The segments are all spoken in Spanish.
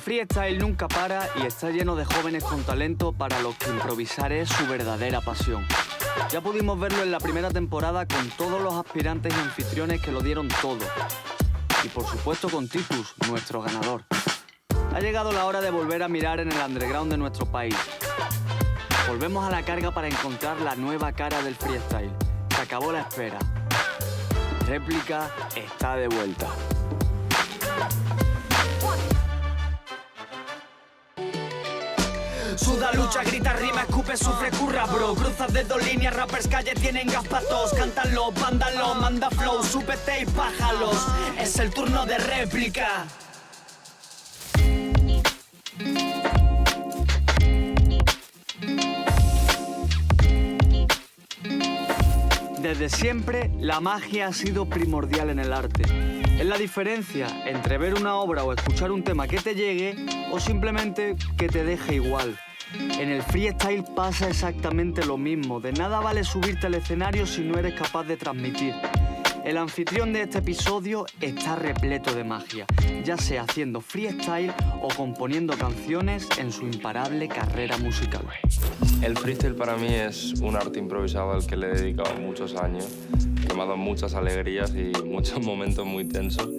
freestyle nunca para y está lleno de jóvenes con talento para los que improvisar es su verdadera pasión. Ya pudimos verlo en la primera temporada con todos los aspirantes y anfitriones que lo dieron todo. Y por supuesto con Titus, nuestro ganador. Ha llegado la hora de volver a mirar en el underground de nuestro país. Volvemos a la carga para encontrar la nueva cara del freestyle. Se acabó la espera. Réplica está de vuelta. Suda, lucha, grita, rima, escupe, sufre, curra, bro. Cruzas de dos líneas, rappers calle tienen gas pa' todos. Cántalo, vándalo, manda flow, súbete y bájalos. Es el turno de réplica. Desde siempre, la magia ha sido primordial en el arte. Es la diferencia entre ver una obra o escuchar un tema que te llegue o simplemente que te deje igual. En el freestyle pasa exactamente lo mismo. De nada vale subirte al escenario si no eres capaz de transmitir. El anfitrión de este episodio está repleto de magia, ya sea haciendo freestyle o componiendo canciones en su imparable carrera musical. El freestyle para mí es un arte improvisado al que le he dedicado muchos años, que me ha dado muchas alegrías y muchos momentos muy tensos,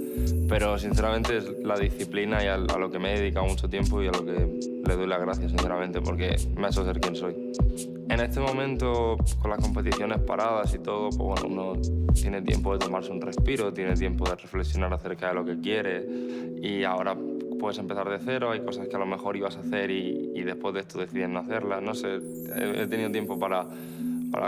pero sinceramente es la disciplina y a lo que me he dedicado mucho tiempo y a lo que le doy las gracias, sinceramente, porque me ha hecho ser quien soy. En este momento, con las competiciones paradas y todo, pues bueno, uno tiene tiempo de tomarse un respiro, tiene tiempo de reflexionar acerca de lo que quiere y ahora puedes empezar de cero, hay cosas que a lo mejor ibas a hacer y después de esto decides no hacerlas, no sé, he tenido tiempo para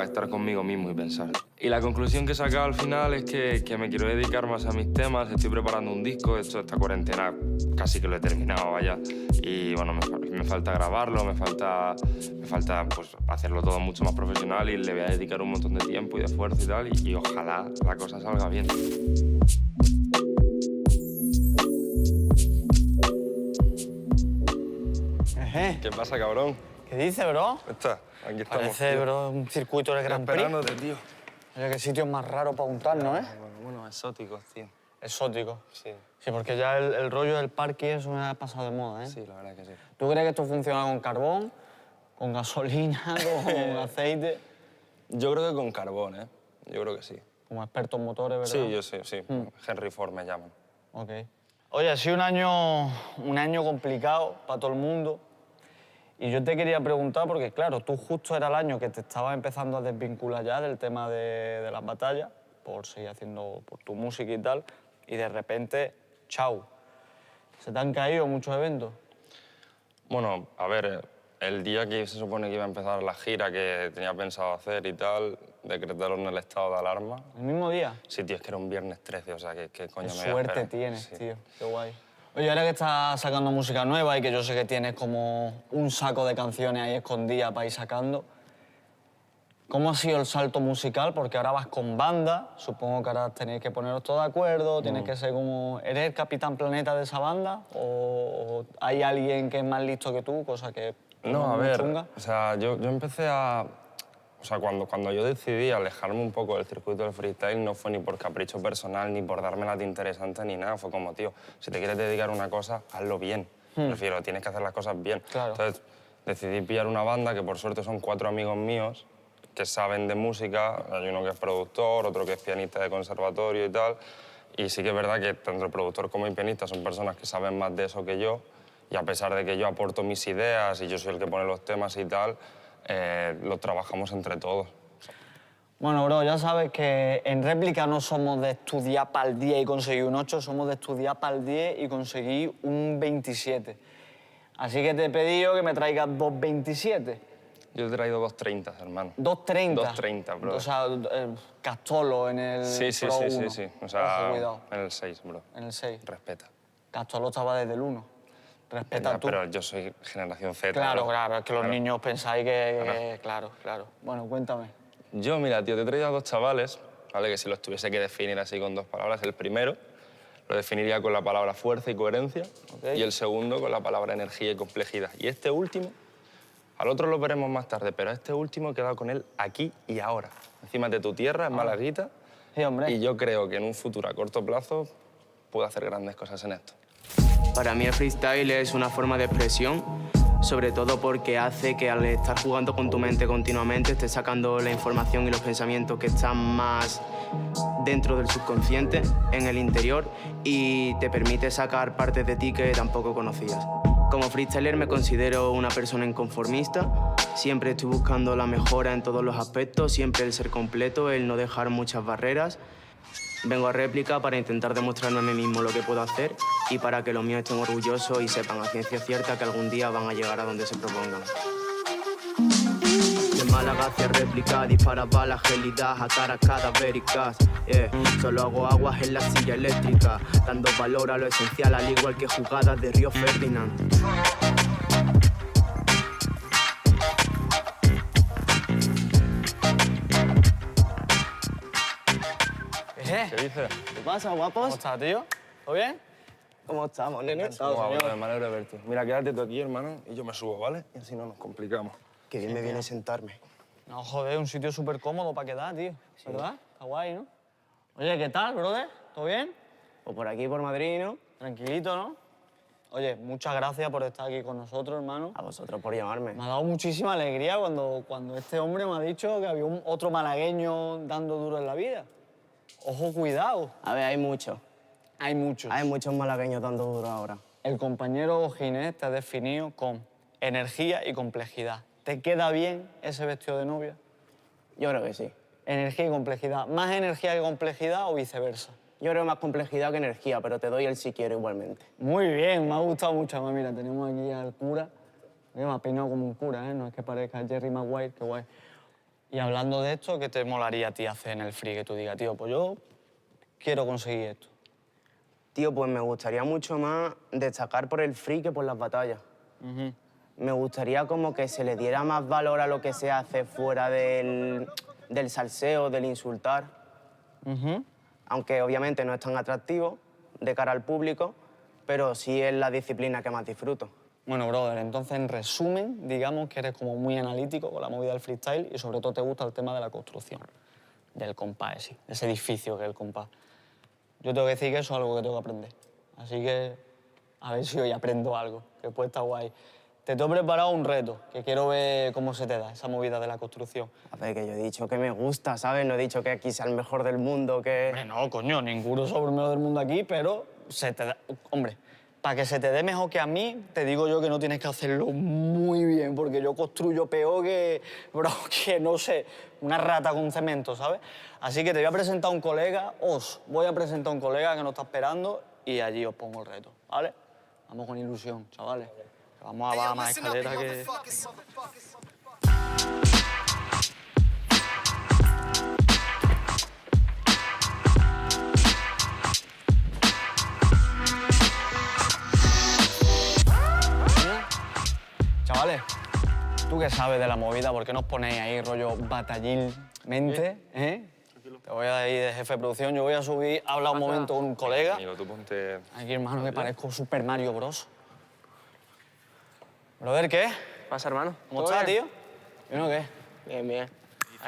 estar conmigo mismo y pensar. Y la conclusión que he sacado al final es que me quiero dedicar más a mis temas, estoy preparando un disco, de hecho esta cuarentena casi que lo he terminado, vaya, y bueno, me falta grabarlo, me falta pues, hacerlo todo mucho más profesional y le voy a dedicar un montón de tiempo y de esfuerzo y tal, y ojalá la cosa salga bien. ¿Qué pasa, cabrón? ¿Qué dice, bro? Está, aquí estamos. Parece, tío. bro, un circuito de Grand Prix. Esperándote, tío. Oye, qué sitio más raro para untarnos, ¿eh? Bueno, exóticos, tío. Exótico. Sí. Sí, porque ya el rollo del parque eso me ha pasado de moda, ¿eh? Sí, la verdad que sí. ¿Tú crees que esto funciona con carbón, con gasolina, con aceite? Yo creo que con carbón, ¿eh? Yo creo que sí. Como experto en motores, ¿verdad? Sí, yo sí, sí. Henry Ford me llaman. Ok. Oye, ha sido un año complicado para todo el mundo. Y yo te quería preguntar, porque claro, tú justo era el año que te estabas empezando a desvincular ya del tema de las batallas, por seguir haciendo por tu música y tal, y de repente, chao. ¿Se te han caído muchos eventos? Bueno, a ver, el día que se supone que iba a empezar la gira que tenía pensado hacer y tal, decretaron el estado de alarma. ¿El mismo día? Sí, tío, es que era un viernes 13, o sea, ¿qué coño Qué me voy a suerte esperar? tienes, Sí. tío. Qué guay. Oye, ahora que estás sacando música nueva y que yo sé que tienes como un saco de canciones ahí escondidas para ir sacando, ¿cómo ha sido el salto musical? Porque ahora vas con banda, supongo que ahora tenéis que poneros todos de acuerdo, tienes que ser como... ¿Eres el Capitán Planeta de esa banda? ¿O hay alguien que es más listo que tú, cosa que No, es a muy ver, chunga? o sea, yo empecé a... O sea, cuando yo decidí alejarme un poco del circuito del freestyle no fue ni por capricho personal, ni por darme de interesante, ni nada. Fue como, tío, si te quieres dedicar a una cosa, hazlo bien. Prefiero, tienes que hacer las cosas bien. Claro. Entonces, decidí pillar una banda que por suerte son 4 amigos míos que saben de música. Hay uno que es productor, otro que es pianista de conservatorio y tal. Y sí que es verdad que tanto el productor como el pianista son personas que saben más de eso que yo. Y a pesar de que yo aporto mis ideas y yo soy el que pone los temas y tal, lo trabajamos entre todos. Bueno, bro, ya sabes que en réplica no somos de estudiar para el 10 y conseguir un 8, somos de estudiar para el 10 y conseguir un 27. Así que te he pedido que me traigas 2.27. Yo te he traído 2.30, hermano. 2.30. 2.30, bro. O sea, Castolo en el Sí, sí, Pro sí, 1. sí, sí. O sea, Ojo, cuidado. en el 6, bro. En el 6. Respeta. Castolo estaba desde el 1. Respeta Ya, tú. pero yo soy generación Z. Claro, bro. claro, es que los Claro. niños pensáis que... Claro, claro. Bueno, cuéntame. Yo, mira, tío, te he traído a 2 chavales, ¿vale? Que si los tuviese que definir así con 2 palabras, el primero lo definiría con la palabra fuerza y coherencia, Ok. y el segundo con la palabra energía y complejidad. Y este último, al otro lo veremos más tarde, pero a este último he quedado con él aquí y ahora, encima de tu tierra, en Malaguita, Sí, hombre. y yo creo que en un futuro a corto plazo puedo hacer grandes cosas en esto. Para mí el freestyle es una forma de expresión, sobre todo porque hace que al estar jugando con tu mente continuamente estés sacando la información y los pensamientos que están más dentro del subconsciente, en el interior, y te permite sacar partes de ti que tampoco conocías. Como freestyler me considero una persona inconformista. Siempre estoy buscando la mejora en todos los aspectos, siempre el ser completo, el no dejar muchas barreras. Vengo a réplica para intentar demostrarme a mí mismo lo que puedo hacer y para que los míos estén orgullosos y sepan a ciencia cierta que algún día van a llegar a donde se propongan. De Málaga hacia réplica, dispara balas gélidas a caras cadavéricas. Solo hago aguas en la silla eléctrica, dando valor a lo esencial al igual que jugadas de Río Ferdinand. ¿Qué dices? ¿Qué pasa, guapos? ¿Cómo estás, tío? ¿Todo bien? ¿Cómo estamos, nene? Guau, me alegro de verte. Mira, quédate tú aquí, hermano, y yo me subo, ¿vale? Y así no nos complicamos. Qué bien me viene sentarme. No, joder, un sitio súper cómodo para quedar, tío. ¿Verdad? Está guay, ¿no? Oye, ¿qué tal, brother? ¿Todo bien? Pues por aquí, por Madrid, ¿no? Tranquilito, ¿no? Oye, muchas gracias por estar aquí con nosotros, hermano. A vosotros por llamarme. Me ha dado muchísima alegría cuando este hombre me ha dicho que había otro malagueño dando duro en la vida. Ojo, cuidado. A ver, hay muchos. Hay muchos. Hay muchos malagueños dando duro ahora. El compañero Ginés te ha definido con energía y complejidad. ¿Te queda bien ese vestido de novia? Yo creo que sí. Energía y complejidad. ¿Más energía que complejidad o viceversa? Yo creo más complejidad que energía, pero te doy el si quiero igualmente. Muy bien, me ha gustado mucho. Además, mira, tenemos aquí al cura. Me ha peinado como un cura, ¿eh? No es que parezca Jerry Maguire, qué guay. Y hablando de esto, ¿qué te molaría a ti hacer en el free? Que tú digas, tío, pues yo quiero conseguir esto. Tío, pues me gustaría mucho más destacar por el free que por las batallas. Me gustaría como que se le diera más valor a lo que se hace fuera del salseo, del insultar. Aunque obviamente no es tan atractivo de cara al público, pero sí es la disciplina que más disfruto. Bueno, brother, entonces en resumen, digamos que eres como muy analítico con la movida del freestyle y sobre todo te gusta el tema de la construcción, del compás, sí, ese edificio que es el compás. Yo tengo que decir que eso es algo que tengo que aprender. Así que a ver si hoy aprendo algo, que puede estar guay. Te tengo preparado un reto, que quiero ver cómo se te da esa movida de la construcción. A ver, que yo he dicho que me gusta, ¿sabes? No he dicho que aquí sea el mejor del mundo, que... Hombre, no, coño, ninguno sobre el mejor del mundo aquí, pero se te da... Hombre, para que se te dé mejor que a mí, te digo yo que no tienes que hacerlo muy bien, porque yo construyo peor que, bro, que no sé, una rata con cemento, ¿sabes? Así que te voy a presentar a un colega, voy a presentar a un colega que nos está esperando y allí os pongo el reto, ¿vale? Vamos con ilusión, chavales. Vamos a bajar más escaleras que... Chavales, ¿tú qué sabes de la movida? ¿Por qué nos ponéis ahí rollo batallilmente? Te voy a ir de jefe de producción, yo voy a subir, a hablar un momento con un colega. Amigo, tú ponte... Aquí, hermano, que parezco Super Mario Bros. Brother, ¿qué? ¿Qué pasa, hermano? ¿Cómo estás, tío? ¿Bien o qué? Bien, bien.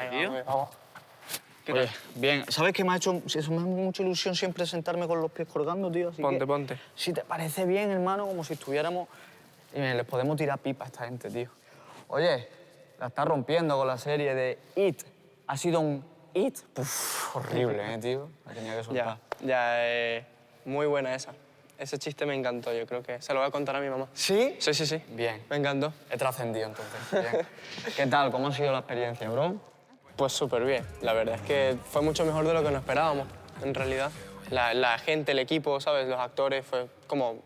Tío. Vamos. Oye, bien. ¿Sabes qué me ha hecho? Eso me hace mucha ilusión siempre sentarme con los pies colgando, tío. Así Ponte, que, ponte. Si te parece bien, hermano, como si estuviéramos... Y les podemos tirar pipa a esta gente, tío. Oye, la está rompiendo con la serie de It. Ha sido un It. Puf, horrible, tío? La tenía que soltar. Muy buena esa. Ese chiste me encantó, yo creo que se lo voy a contar a mi mamá. ¿Sí? Sí, sí, sí. Bien. Me encantó. He trascendido, entonces. Bien. ¿Qué tal? ¿Cómo ha sido la experiencia, bro? Pues súper bien. La verdad es que fue mucho mejor de lo que nos esperábamos, en realidad. La gente, el equipo, ¿sabes? Los actores, fue como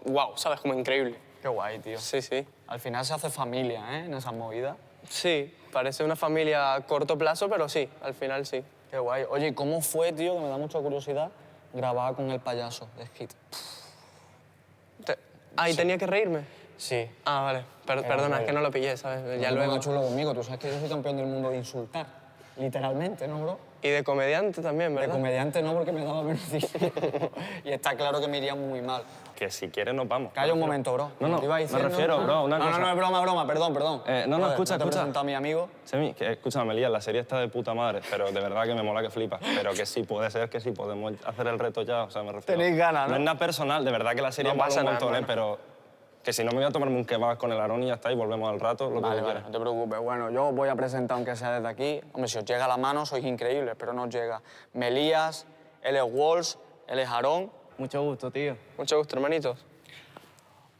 wow, ¿sabes? Como increíble. Qué guay, tío. Sí, sí. Al final se hace familia, ¿eh? En esas movidas. Sí, parece una familia a corto plazo, pero sí, al final sí. Qué guay. Oye, ¿cómo fue, tío, que me da mucha curiosidad, grabar con el payaso de Hit? ¿Y tenía que reírme? Sí. Ah, vale. Perdona, es que no lo pillé, ¿sabes? Ya luego... luego... chulo conmigo. Tú sabes que yo soy campeón del mundo de insultar. Literalmente, ¿no, bro? Y de comediante también, De ¿verdad? comediante no, porque me daba menos dinero. Y está claro que me iría muy mal. Que si quieres nos vamos. Calla un momento, bro. No, no, ¿Te iba me diciendo? refiero, bro, una no, cosa. No, es broma, perdón. no, Joder, escucha, te he escucha. presentado a mi amigo. Semi, que escúchame, Melía, la serie está de puta madre, pero de verdad que me mola que flipas. Pero que sí, puede ser que sí, podemos hacer el reto ya, o sea, me refiero. Tenéis ganas, ¿no? No es nada personal, de verdad que la serie No mola pasa un nada, montón, hermano. pero que si no me voy a tomarme un kebab con el Aarón y ya está, y volvemos al rato, lo que Vale, tú vale, quieras. no te preocupes. Bueno, yo os voy a presentar, aunque sea desde aquí. Hombre, si os llega la mano, sois increíbles, pero no os llega. Melías, él es Walsh, él es Aarón. Mucho gusto, tío. Mucho gusto, hermanitos.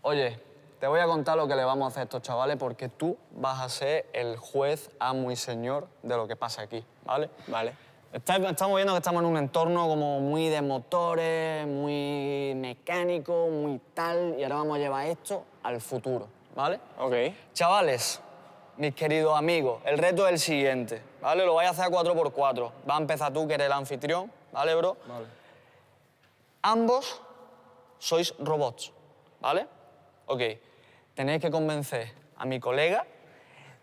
Oye, te voy a contar lo que le vamos a hacer a estos chavales porque tú vas a ser el juez, amo y señor de lo que pasa aquí, ¿vale? Vale. Estamos viendo que estamos en un entorno como muy de motores, muy mecánico, muy tal, y ahora vamos a llevar esto al futuro, ¿vale? Ok. Chavales, mis queridos amigos, el reto es el siguiente, ¿vale? Lo vais a hacer a 4x4. Va a empezar tú, que eres el anfitrión, ¿vale, bro? Vale. Ambos sois robots, ¿vale? Ok. Tenéis que convencer a mi colega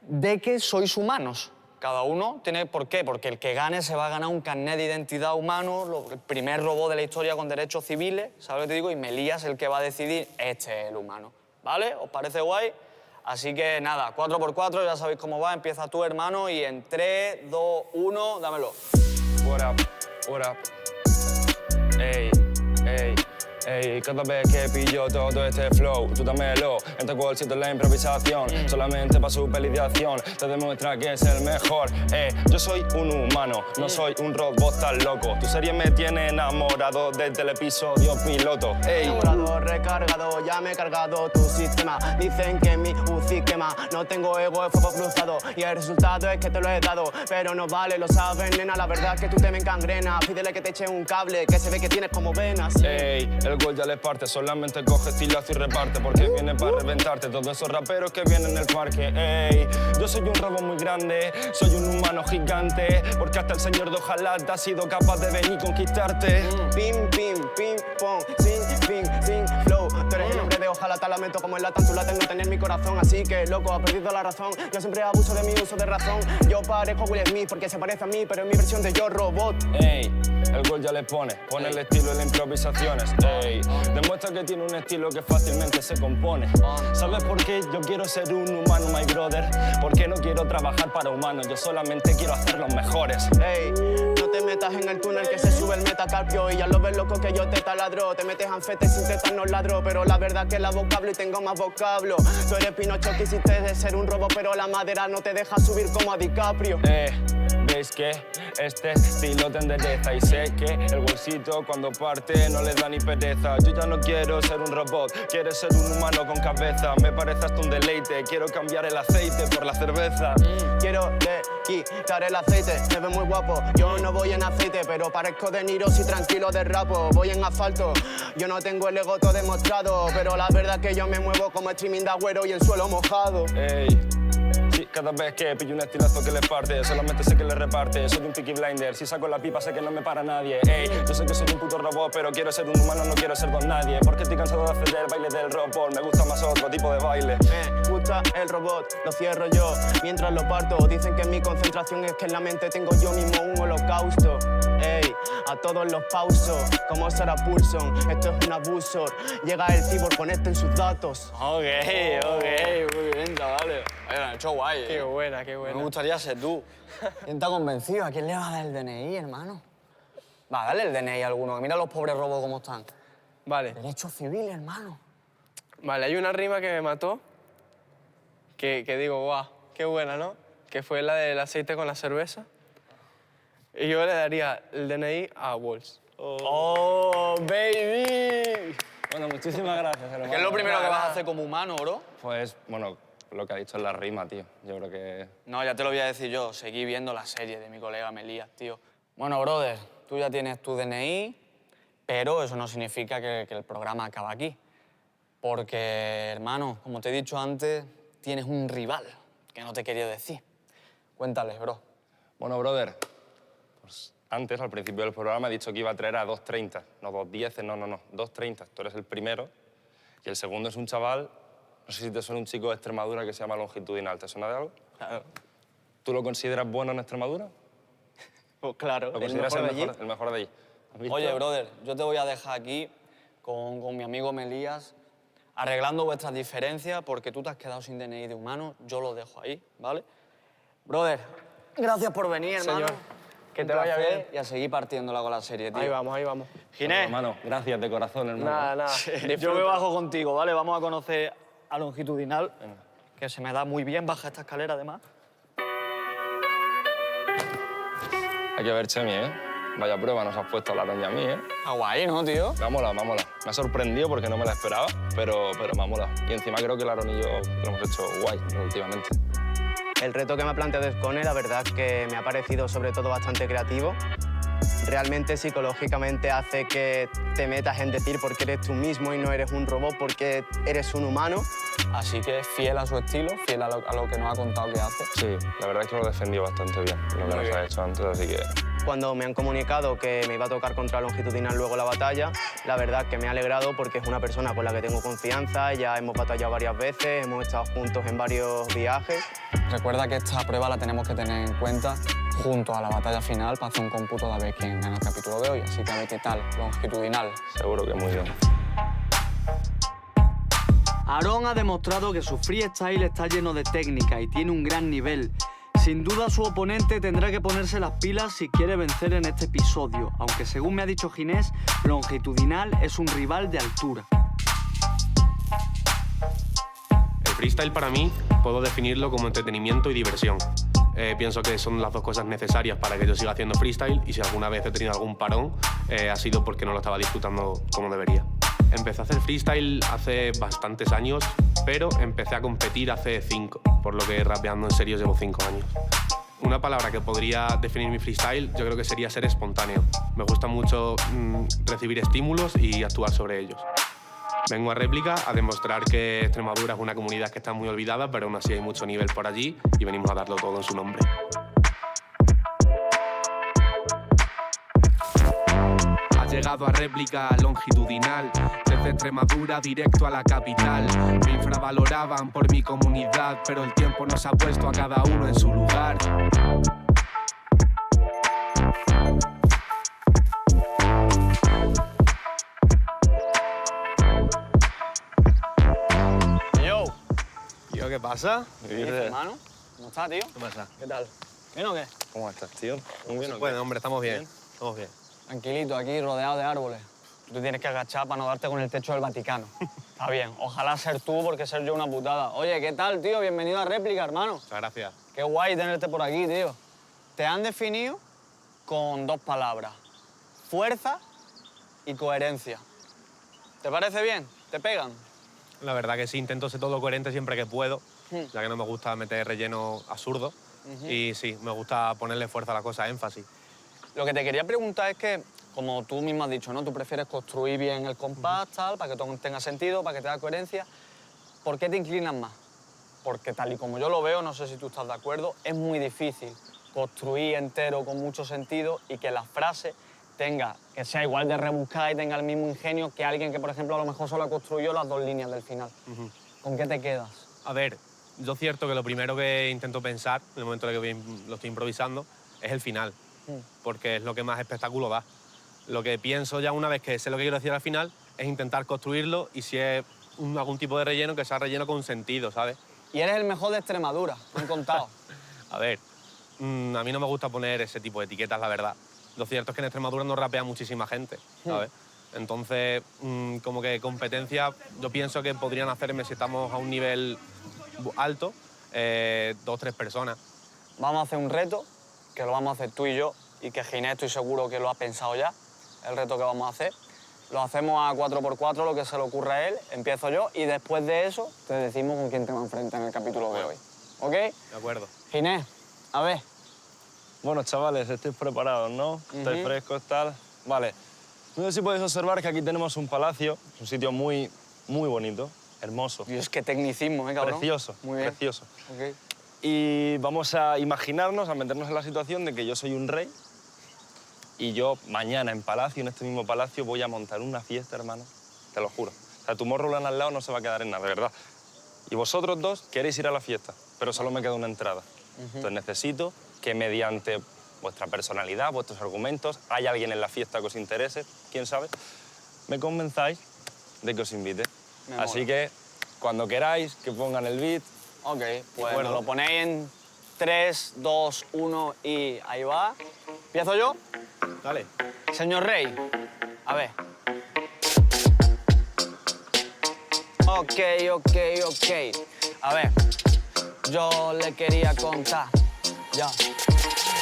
de que sois humanos. Cada uno tiene... ¿Por qué? Porque el que gane se va a ganar un carnet de identidad humano, el primer robot de la historia con derechos civiles, ¿sabes lo que te digo? Y Melías es el que va a decidir, este es el humano, ¿vale? ¿Os parece guay? Así que nada, 4x4, ya sabéis cómo va. Empieza tú, hermano, y en 3, 2, 1, dámelo. What up, what up. Ey, ey, ey, cada vez que pillo todo este flow, tú dámelo. Entre cual siento la improvisación, solamente para su peli de acción, te demuestra que es el mejor. Yo soy un humano, no soy un robot tan loco. Tu serie me tiene enamorado desde el episodio piloto. Ey. Enamorado, recargado, ya me he cargado tu sistema. Dicen que mi UCI quema, no tengo ego, es fuego cruzado. Y el resultado es que te lo he dado, pero no vale, lo sabes, nena. La verdad es que tú te me encangrenas. Pídele que te eche un cable, que se ve que tienes como venas. Ey, el gol ya le parte, solamente coge estilazo y reparte, porque viene para reventarte todos esos raperos que vienen en el parque. Ey, yo soy un robo muy grande, soy un humano gigante, porque hasta el señor de Ojalata ha sido capaz de venir y conquistarte. Pim, pim, pim, pom, sin fin, sin flow. Tú eres el hombre de Ojalá, te lamento como el latan, tú lates no tener mi corazón. Así que, loco, has perdido la razón. Yo siempre abuso de mi uso de razón. Yo parezco Will Smith porque se parece a mí, pero en mi versión de Yo Robot. Ey, el gol ya le pone el estilo y las improvisaciones. Ey, demuestra que tiene un estilo que fácilmente se compone. ¿Sabes por qué yo quiero ser un humano, my brother? Porque no quiero trabajar para humanos, yo solamente quiero hacer los mejores. Ey, no te metas en el túnel que se sube el metacarpio y ya lo ves loco que yo te taladro. Te metes anfete sin tetas no ladro, pero la verdad que la vocablo y tengo más vocablo. Tú eres Pinocho, quisiste de ser un robo, pero la madera no te deja subir como a DiCaprio. ¿Veis que este estilo te endereza? Y sé que el bolsito cuando parte no le da ni pereza. Yo ya no quiero ser un robot, quiero ser un humano con cabeza. Me parece hasta un deleite, quiero cambiar el aceite por la cerveza. Quiero quitar el aceite, me veo muy guapo. Yo no voy en aceite, pero parezco de Niro si tranquilo de rapo. Voy en asfalto, yo no tengo el ego todo demostrado, pero la verdad que yo me muevo como streaming de Agüero y el suelo mojado. Ey, sí, cada vez que pillo un estilazo que le parte, solamente sé que le reparte. Soy un Peaky Blinder, si saco la pipa sé que no me para nadie. Ey, yo sé que soy un puto robot, pero quiero ser un humano, no quiero ser don nadie. Porque estoy cansado de hacer el baile del robot, me gusta más otro tipo de baile. Me gusta el robot, lo cierro yo mientras lo parto. Dicen que mi concentración es que en la mente tengo yo mismo un holocausto. Ey, a todos los pausos, como Sarah Paulson, esto es un abuso. Llega el cyborg, conecten sus datos. Ok, muy bien, chavales. Oye, lo han hecho guay, Qué buena, qué buena. Me gustaría ser tú. ¿Quién te ha convencido? ¿A quién le va a dar el DNI, hermano? Va, dale el DNI a alguno, que mira los pobres robos cómo están. Vale. Derechos civiles, hermano. Vale, hay una rima que me mató que digo, guau, qué buena, ¿no? Que fue la del aceite con la cerveza. Y yo le daría el DNI a Walls. ¡Oh, baby! Bueno, muchísimas gracias, hermano. ¿Qué es lo primero que vas a hacer como humano, bro? Pues, bueno, lo que ha dicho es la rima, tío. Yo creo que... No, ya te lo voy a decir yo. Seguí viendo la serie de mi colega Melías, tío. Bueno, brother, tú ya tienes tu DNI, pero eso no significa que el programa acaba aquí. Porque, hermano, como te he dicho antes, tienes un rival que no te he querido decir. Cuéntales, bro. Bueno, brother, pues antes, al principio del programa, he dicho que iba a traer a 2.30. No 2.10, no, 2.30. Tú eres el primero. Y el segundo es un chaval, no sé si te suena, un chico de Extremadura que se llama Longitudinal. ¿Te suena de algo? Claro. ¿Tú lo consideras bueno en Extremadura? Pues claro, Lo el consideras mejor de allí. el mejor de allí. ¿Has visto? Oye, brother, yo te voy a dejar aquí con mi amigo Melías arreglando vuestras diferencias porque tú te has quedado sin DNI de humano, yo lo dejo ahí, ¿vale? Brother, gracias por venir, hermano. Señor, Que te un vaya placer. bien y a seguir partiéndola con la serie, tío. Ahí vamos, ahí vamos. Ginés, Hermano, gracias de corazón, hermano. Nada, nada. yo me bajo contigo, ¿vale? Vamos a conocer a Longitudinal, que se me da muy bien, baja esta escalera además. Hay que ver, Chemi, ¿eh? Vaya prueba nos has puesto a la doña a mí, ¿eh? Está guay, ¿no, tío? Me ha molado, me ha molado. Me ha sorprendido porque no me la esperaba, pero me ha molado. Y encima creo que el Aaron y yo lo hemos hecho guay relativamente. El reto que me ha planteado Skone, la verdad que me ha parecido sobre todo bastante creativo. Realmente psicológicamente hace que te metas en decir por qué eres tú mismo y no eres un robot, porque eres un humano. Así que fiel a su estilo, fiel a lo que nos ha contado que hace. Sí, la verdad es que lo defendió bastante bien, lo que nos ha hecho antes, así que... Cuando me han comunicado que me iba a tocar contra Longitudinal luego la batalla, la verdad que me ha alegrado porque es una persona con la que tengo confianza, ya hemos batallado varias veces, hemos estado juntos en varios viajes. Recuerda que esta prueba la tenemos que tener en cuenta junto a la batalla final para hacer un cómputo de a ver quién gana el capítulo de hoy. Así que a ver qué tal, Longitudinal. Seguro que muy bien. Aaron ha demostrado que su freestyle está lleno de técnica y tiene un gran nivel. Sin duda su oponente tendrá que ponerse las pilas si quiere vencer en este episodio, aunque según me ha dicho Ginés, Longitudinal es un rival de altura. El freestyle para mí puedo definirlo como entretenimiento y diversión. Pienso que son las dos cosas necesarias para que yo siga haciendo freestyle y si alguna vez he tenido algún parón ha sido porque no lo estaba disfrutando como debería. Empecé a hacer freestyle hace bastantes años, pero empecé a competir hace 5, por lo que rapeando en serio llevo 5 años. Una palabra que podría definir mi freestyle yo creo que sería ser espontáneo. Me gusta mucho recibir estímulos y actuar sobre ellos. Vengo a Réplica a demostrar que Extremadura es una comunidad que está muy olvidada, pero aún así hay mucho nivel por allí y venimos a darlo todo en su nombre. Ha llegado a Réplica Longitudinal, desde Extremadura directo a la capital. Me infravaloraban por mi comunidad, pero el tiempo nos ha puesto a cada uno en su lugar. Yo, ¿Qué pasa? hermano, ¿cómo estás, tío? ¿Qué pasa? ¿Qué tal? ¿Bien o qué? ¿Cómo estás, tío? Muy bien, ¿o qué? Bueno, hombre, estamos bien. Estamos bien. Tranquilito, aquí rodeado de árboles. Tú te tienes que agachar para no darte con el techo del Vaticano. Está bien, ojalá ser tú, porque ser yo una putada. Oye, ¿qué tal, tío? Bienvenido a Réplica, hermano. Muchas gracias. Qué guay tenerte por aquí, tío. Te han definido con 2 palabras. Fuerza y coherencia. ¿Te parece bien? ¿Te pegan? La verdad que sí, intento ser todo coherente siempre que puedo, ya que no me gusta meter relleno absurdo. Y sí, me gusta ponerle fuerza a la cosa, énfasis. Lo que te quería preguntar es que, como tú mismo has dicho, ¿no? Tú prefieres construir bien el compás, tal, para que todo tenga sentido, para que tenga coherencia. ¿Por qué te inclinas más? Porque tal y como yo lo veo, no sé si tú estás de acuerdo, es muy difícil construir entero con mucho sentido y que la frase que sea igual de rebuscada y tenga el mismo ingenio que alguien que, por ejemplo, a lo mejor solo construyó las 2 líneas del final. ¿Con qué te quedas? A ver, yo cierto que lo primero que intento pensar, en el momento en el que lo estoy improvisando, es el final, porque es lo que más espectáculo da. Lo que pienso ya una vez que sé lo que quiero decir al final es intentar construirlo y si es algún tipo de relleno, que sea relleno con sentido, ¿sabes? Y eres el mejor de Extremadura, me han contado. A ver, a mí no me gusta poner ese tipo de etiquetas, la verdad. Lo cierto es que en Extremadura no rapea muchísima gente, ¿sabes? Entonces, como que competencia, yo pienso que podrían hacerme, si estamos a un nivel alto, 2 o 3 personas. Vamos a hacer un reto, que lo vamos a hacer tú y yo, y que Ginés estoy seguro que lo ha pensado ya, el reto que vamos a hacer. Lo hacemos a 4x4, lo que se le ocurra a él, empiezo yo, y después de eso te decimos con quién te va a enfrentar en el capítulo de hoy. ¿Ok? De acuerdo. Ginés, a ver. Bueno, chavales, estáis preparados, ¿no? Estáis frescos, tal. Vale. No sé si podéis observar que aquí tenemos un palacio, un sitio muy bonito, hermoso. Dios, qué tecnicismo, cabrón? Precioso, Muy bien. precioso. Ok. Y vamos a imaginarnos, a meternos en la situación de que yo soy un rey y yo mañana en palacio, en este mismo palacio, voy a montar una fiesta, hermano. Te lo juro. O sea, tu Tomorrowland al lado no se va a quedar en nada, de verdad. Y vosotros 2 queréis ir a la fiesta, pero solo me queda una entrada. Entonces necesito que mediante vuestra personalidad, vuestros argumentos, hay alguien en la fiesta que os interese, quién sabe, me convenzáis de que os invite. Así que, cuando queráis, que pongan el beat. Ok, pues me lo ponéis en 3, 2, 1 y ahí va. ¿Empiezo yo? Dale. Señor Rey, a ver. Ok. A ver, yo le quería contar, ya.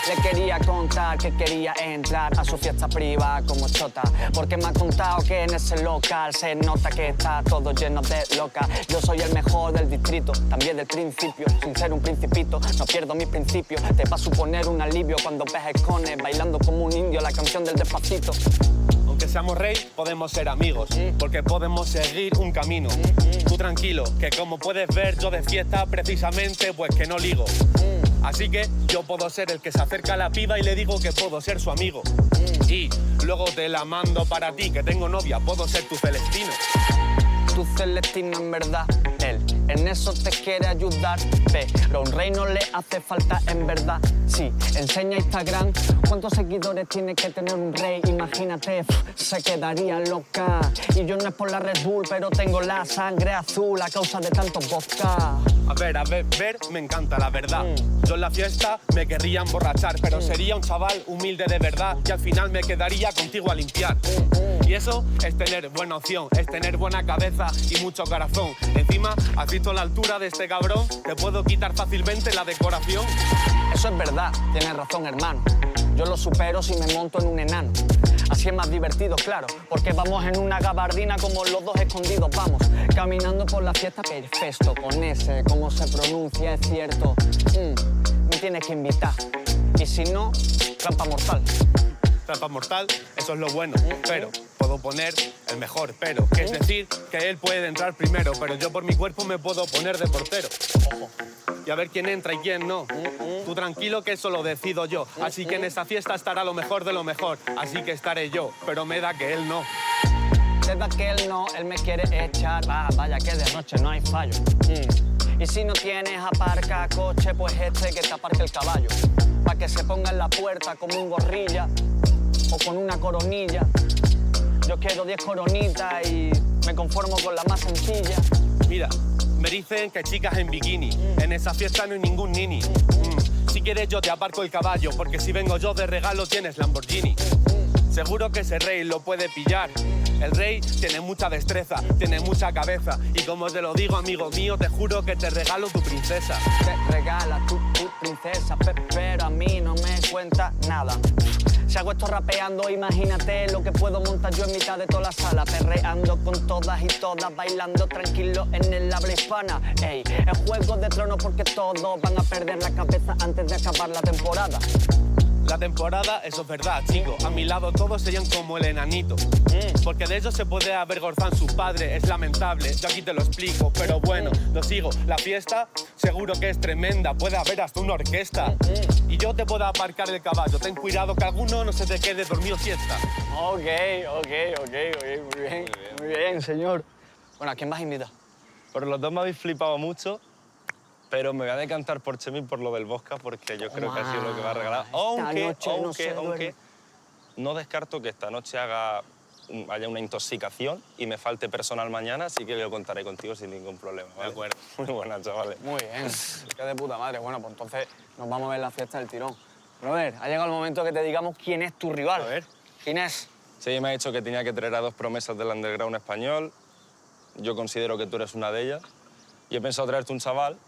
Le quería contar que quería entrar a su fiesta privada como chota, porque me ha contado que en ese local se nota que está todo lleno de locas. Yo soy el mejor del distrito, también del principio, sin ser un principito, no pierdo mis principios. Te va a suponer un alivio cuando ves a Escone bailando como un indio la canción del Despacito. Aunque seamos rey, podemos ser amigos, porque podemos seguir un camino. Tú tranquilo, que como puedes ver, yo de fiesta precisamente pues que no ligo. Así que yo puedo ser el que se acerca a la piba y le digo que puedo ser su amigo. Y luego te la mando para ti, que tengo novia, puedo ser tu Celestino. Tu Celestino en verdad, él en eso te quiere ayudar, pero a un rey no le hace falta en verdad. Sí, enseña Instagram cuántos seguidores tiene que tener un rey. Imagínate, se quedaría loca. Y yo no es por la Red Bull, pero tengo la sangre azul a causa de tantos vodka. A ver, me encanta, la verdad. Yo en la fiesta me querría emborrachar, pero sería un chaval humilde de verdad y al final me quedaría contigo a limpiar. Y eso es tener buena opción, es tener buena cabeza y mucho corazón. Encima, ¿has visto la altura de este cabrón? Te puedo quitar fácilmente la decoración. Eso es verdad, tienes razón, hermano. Yo lo supero si me monto en un enano. Así es más divertido, claro, porque vamos en una gabardina como los dos escondidos, vamos. Caminando por la fiesta perfecto, con ese, cómo se pronuncia, es cierto. Me tienes que invitar, y si no, trampa mortal. Trampa mortal, eso es lo bueno, pero puedo poner el mejor pero, que es decir, que él puede entrar primero, pero yo por mi cuerpo me puedo poner de portero. Ojo. Y a ver quién entra y quién no. Tú tranquilo que eso lo decido yo, así que en esa fiesta estará lo mejor de lo mejor, así que estaré yo, pero me da que él no. Me da que él no, él me quiere echar, vaya que de noche no hay fallo. Y si no tienes aparca coche, pues que te aparque el caballo, pa' que se ponga en la puerta como un gorrilla o con una coronilla. Yo quiero 10 coronitas y me conformo con la más sencilla. Mira, me dicen que chicas en bikini, en esa fiesta no hay ningún nini. Si quieres yo te aparco el caballo, porque si vengo yo de regalo tienes Lamborghini. Seguro que ese rey lo puede pillar. El rey tiene mucha destreza, tiene mucha cabeza. Y como te lo digo, amigo mío, te juro que te regalo tu princesa. Te regala tu princesa, pero a mí no me cuenta nada. Si hago esto rapeando, imagínate lo que puedo montar yo en mitad de toda la sala, perreando con todas y todas, bailando tranquilo en el habla hispana. Ey, es Juego de Tronos porque todos van a perder la cabeza antes de acabar la temporada. La temporada, eso es verdad, chico. A mi lado todos serían como el enanito. Porque de ellos se puede avergonzar su padre, es lamentable. Yo aquí te lo explico, pero bueno, lo sigo. La fiesta seguro que es tremenda, puede haber hasta una orquesta. Y yo te puedo aparcar el caballo, ten cuidado que alguno no se te quede dormido siesta. Ok, muy bien, señor. Bueno, ¿a quién vas a invitar? Por los dos me habéis flipado mucho, pero me voy a decantar por Chemi por lo del vodka, porque yo creo que ha sido lo que me ha regalado. Aunque no descarto que esta noche haya una intoxicación y me falte personal mañana, así que yo contaré contigo sin ningún problema, ¿vale? De acuerdo. Muy buena, chavales. Muy bien, qué de puta madre. Bueno, pues entonces nos vamos a ver la fiesta del tirón. Robert, ha llegado el momento que te digamos quién es tu rival. A ver. ¿Quién es? Sí, me ha dicho que tenía que traer a dos promesas del underground español. Yo considero que tú eres una de ellas. Y he pensado traerte un chaval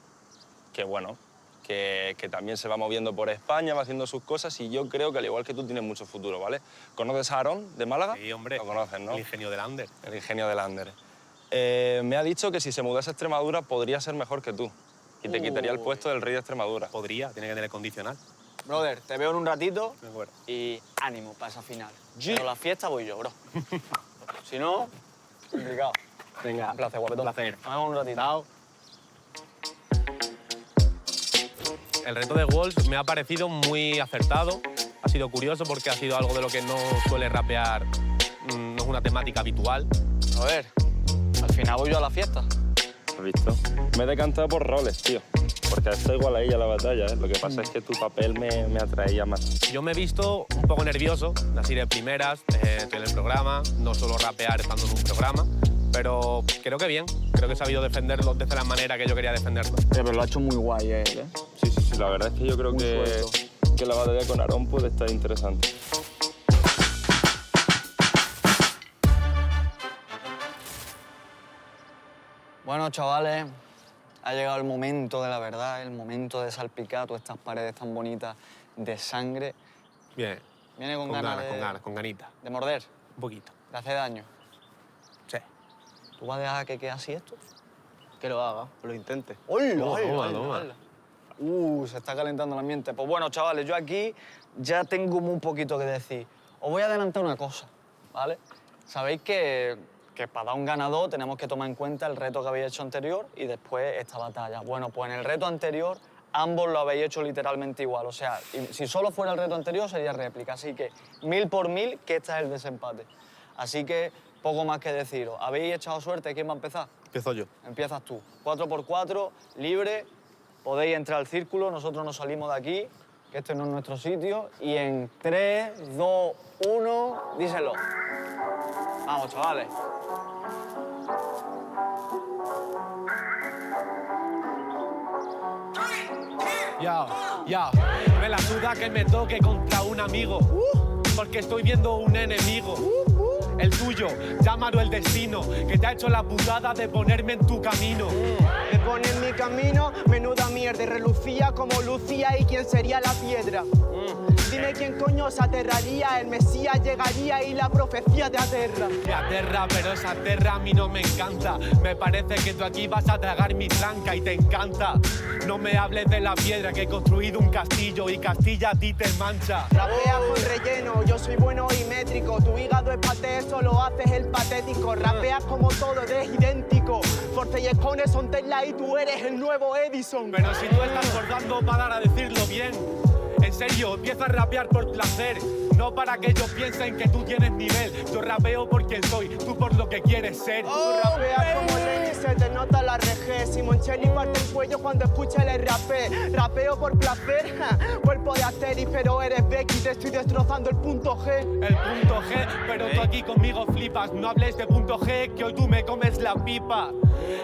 que, bueno, que también se va moviendo por España, va haciendo sus cosas y yo creo que, al igual que tú, tienes mucho futuro, ¿vale? ¿Conoces a Aarón, de Málaga? Sí, hombre. Lo conoces, ¿no? El ingenio del Ander. El ingenio de Lander. Me ha dicho que si se mudase a Extremadura podría ser mejor que tú y te quitaría el puesto del rey de Extremadura. Podría, tiene que tener condicional. Brother, te veo en un ratito De acuerdo. y ánimo para esa final. Pero la fiesta voy yo, bro. Si no, complicado. Venga, Un placer, guapetón. Un placer. Nos vemos en un ratito. El reto de Walls me ha parecido muy acertado. Ha sido curioso porque ha sido algo de lo que no suele rapear, no es una temática habitual. A ver, al final voy yo a la fiesta. ¿has visto? Me he decantado por roles, tío. Porque está igual ahí a la batalla, ¿eh? Lo que pasa es que tu papel me atraía más. Yo me he visto un poco nervioso, así de primeras, estoy en el programa, no suelo rapear estando en un programa, pero creo que bien, creo que he sabido defenderlo de la manera que yo quería defenderlo. Pero lo ha hecho muy guay él, ¿eh? Sí, la verdad es que yo creo que la batalla con Aarón puede estar interesante. Bueno, chavales, ha llegado el momento de la verdad, el momento de salpicar todas estas paredes tan bonitas de sangre. Bien. Viene con ganas, con ganitas. ¿De morder? Un poquito. ¿De hacer daño? Sí. ¿Tú vas a dejar que quede así esto? Que lo haga, lo intente. ¡Hola! Se está calentando el ambiente. Pues bueno, chavales, yo aquí ya tengo un poquito que decir. Os voy a adelantar una cosa, ¿vale? Sabéis que para dar un ganador tenemos que tomar en cuenta el reto que habéis hecho anterior y después esta batalla. Bueno, pues en el reto anterior ambos lo habéis hecho literalmente igual. O sea, si solo fuera el reto anterior sería réplica. Así que 1000 por 1000 que este es el desempate. Así que poco más que deciros. ¿Habéis echado suerte? ¿Quién va a empezar? Empiezo yo. Empiezas tú. 4x4, libre. Podéis entrar al círculo, nosotros nos salimos de aquí, que este no es nuestro sitio. Y en 3, 2, 1, díselo. Vamos, chavales. Ya, me la suda que me toque contra un amigo, porque estoy viendo un enemigo. El tuyo, llámalo el destino, que te ha hecho la putada de ponerme en tu camino. Me pone en mi camino, menuda mierda, y relucía como Lucía y quién sería la piedra. Dime quién coño se aterraría, el Mesías llegaría y la profecía te aterra. Te aterra, pero esa terra a mí no me encanta. Me parece que tú aquí vas a tragar mi tranca y te encanta. No me hables de la piedra, que he construido un castillo y Castilla a ti te mancha. Rapeas con relleno, yo soy bueno y métrico. Tu hígado es paté, solo haces el patético. Rapeas como todo, eres idéntico. Force y Escones son Tesla y tú eres el nuevo Edison. Pero si tú estás acordando para dar a decirlo bien. En serio, empieza a rapear por placer, no para que ellos piensen que tú tienes nivel. Yo rapeo por quien soy, tú por lo que quieres ser. Tú rapeas como Lenny, se te nota la RG. Simoncelli parte el cuello cuando escucha el rapé. Rapeo por placer, cuerpo de Asterix, pero eres Becky, te estoy destrozando el punto G. El punto G, pero tú aquí conmigo flipas. No hables de punto G, que hoy tú me comes la pipa.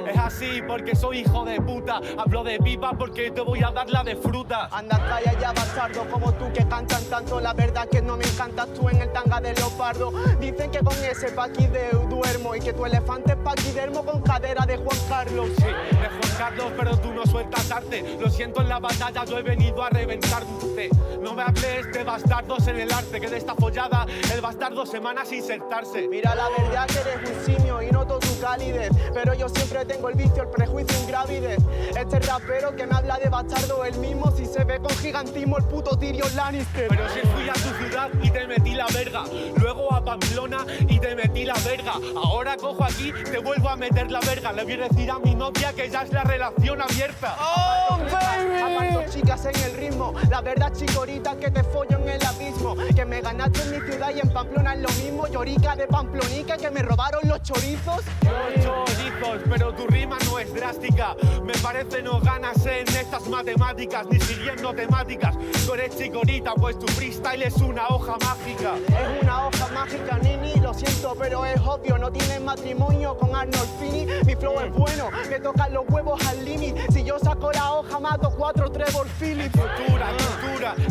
Es así porque soy hijo de puta. Hablo de pipa porque te voy a dar la de frutas. Anda, calla ya, bastardo, como tú que cantan tanto. La verdad que no me encantas tú en el tanga de leopardo. Dicen que con ese paquideo duermo y que tu elefante es paquidermo con cadera de Juan Carlos. Sí, de Juan Carlos, pero tú no sueltas arte. Lo siento, en la batalla yo he venido a reventarte. No me hables de bastardos en el arte, que de esta follada el bastardo semanas sin insertarse. Mira, la verdad que eres un simio y noto tu calidez, pero yo siempre tengo el vicio, el prejuicio en gravidez. Este rapero que me habla de bastardo el mismo, si se ve con gigantismo el puto Tyrion Lannister. Pero si fui a tu ciudad y te metí la verga, luego a Pamplona y te metí la verga, ahora cojo aquí, te vuelvo a meter la verga. Le voy a decir a mi novia que ya es la relación abierta. ¡Oh, baby! Aparto chicas en el ritmo, la verdad chicorita que te follo en el abismo. Que me ganaste en mi ciudad y en Pamplona es lo mismo. Llorica de Pamplonica que me robaron los chorizos. Los chorizos, pero tu rima no es drástica. Me parece no ganas en estas matemáticas, ni siguiendo temáticas. Tú eres chicorita, pues tu freestyle es una hoja mágica. Es una hoja mágica, Nini, lo siento, pero es obvio. No tienes matrimonio con Arnold Fini. Mi flow es bueno, me tocan los huevos al límite. Si yo saco la hoja, mato 4 Trevor Phillips.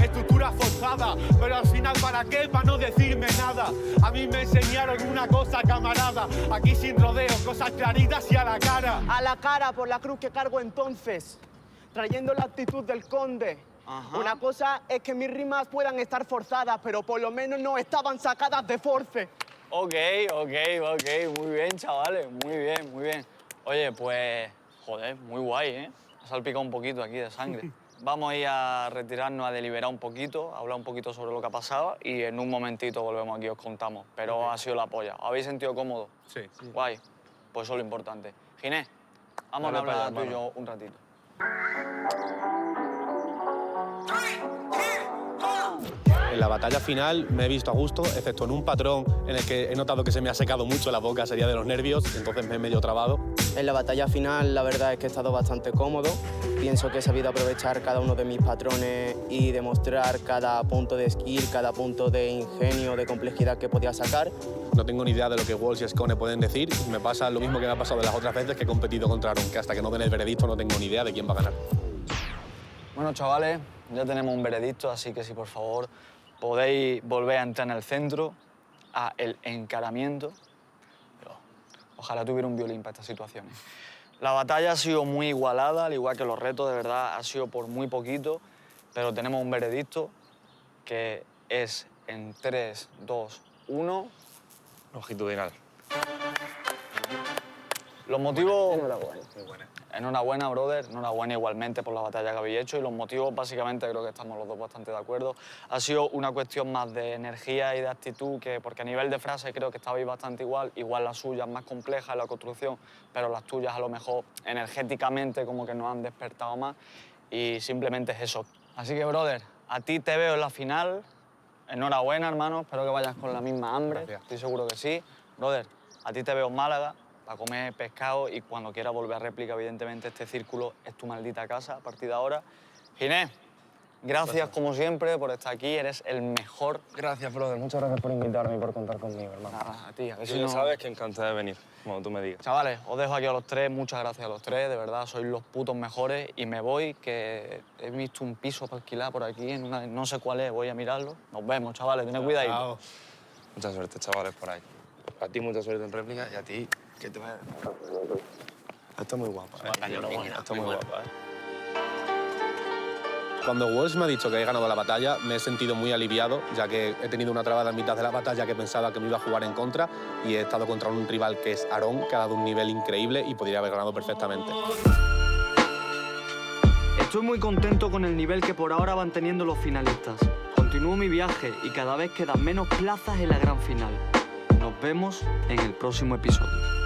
Estructura forzada. Pero al final, ¿para qué? Para no decirme nada. A mí me enseñaron una cosa, camarada. Aquí sin rodeos, cosas claritas y a la cara. A la cara por la cruz que cargo entonces, trayendo la actitud del conde. Ajá. Una cosa es que mis rimas puedan estar forzadas, pero por lo menos no estaban sacadas de force. Ok, muy bien, chavales, muy bien. Oye, pues, joder, muy guay, ¿eh? Ha salpicado un poquito aquí de sangre. Vamos a ir a retirarnos, a deliberar un poquito, a hablar un poquito sobre lo que ha pasado y en un momentito volvemos aquí y os contamos. Pero ha sido la polla. ¿Os habéis sentido cómodos? Sí. Guay, pues eso es lo importante. Ginés, vamos a hablar tú y yo un ratito. En la batalla final me he visto a gusto, excepto en un patrón en el que he notado que se me ha secado mucho la boca, sería de los nervios, entonces me he medio trabado. En la batalla final la verdad es que he estado bastante cómodo. Pienso que he sabido aprovechar cada uno de mis patrones y demostrar cada punto de skill, cada punto de ingenio, de complejidad que podía sacar. No tengo ni idea de lo que Walsh y Skone pueden decir. Me pasa lo mismo que me ha pasado de las otras veces que he competido contra Aaron, que hasta que no den el veredicto no tengo ni idea de quién va a ganar. Bueno, chavales, ya tenemos un veredicto, así que si por favor podéis volver a entrar en el centro, a el encaramiento. Pero ojalá tuviera un violín para estas situaciones. La batalla ha sido muy igualada, al igual que los retos, de verdad, ha sido por muy poquito, pero tenemos un veredicto que es en 3, 2, 1... Longitudinal. Los motivos... Enhorabuena, brother. Enhorabuena igualmente por la batalla que habéis hecho. Y los motivos, básicamente, creo que estamos los dos bastante de acuerdo. Ha sido una cuestión más de energía y de actitud, porque a nivel de frase creo que estabais bastante igual. Igual las suyas más complejas en la construcción, pero las tuyas a lo mejor energéticamente como que nos han despertado más. Y simplemente es eso. Así que, brother, a ti te veo en la final. Enhorabuena, hermano. Espero que vayas con la misma hambre. Gracias. Estoy seguro que sí. Brother, a ti te veo en Málaga para comer pescado y cuando quieras volver a réplica, evidentemente, este círculo es tu maldita casa a partir de ahora. Ginés, gracias como siempre por estar aquí. Eres el mejor. Gracias, brother. Muchas gracias por invitarme y por contar conmigo, hermano. Nada, a ti. A ver Tú si ya no... sabes que encantado de venir, como tú me digas. Chavales, os dejo aquí a los tres. Muchas gracias a los tres. De verdad, sois los putos mejores. Y me voy, que he visto un piso para alquilar por aquí. En una... No sé cuál es, voy a mirarlo. Nos vemos, chavales. Tened cuidado. Chao. Mucha suerte, chavales, por ahí. A ti mucha suerte en réplica y a ti que te vaya. Está muy guapa, Está muy guapa, Cuando Walsh me ha dicho que he ganado la batalla, me he sentido muy aliviado, ya que he tenido una trabada en mitad de la batalla que pensaba que me iba a jugar en contra y he estado contra un rival que es Aaron, que ha dado un nivel increíble y podría haber ganado perfectamente. Estoy muy contento con el nivel que por ahora van teniendo los finalistas. Continúo mi viaje y cada vez quedan menos plazas en la gran final. Nos vemos en el próximo episodio.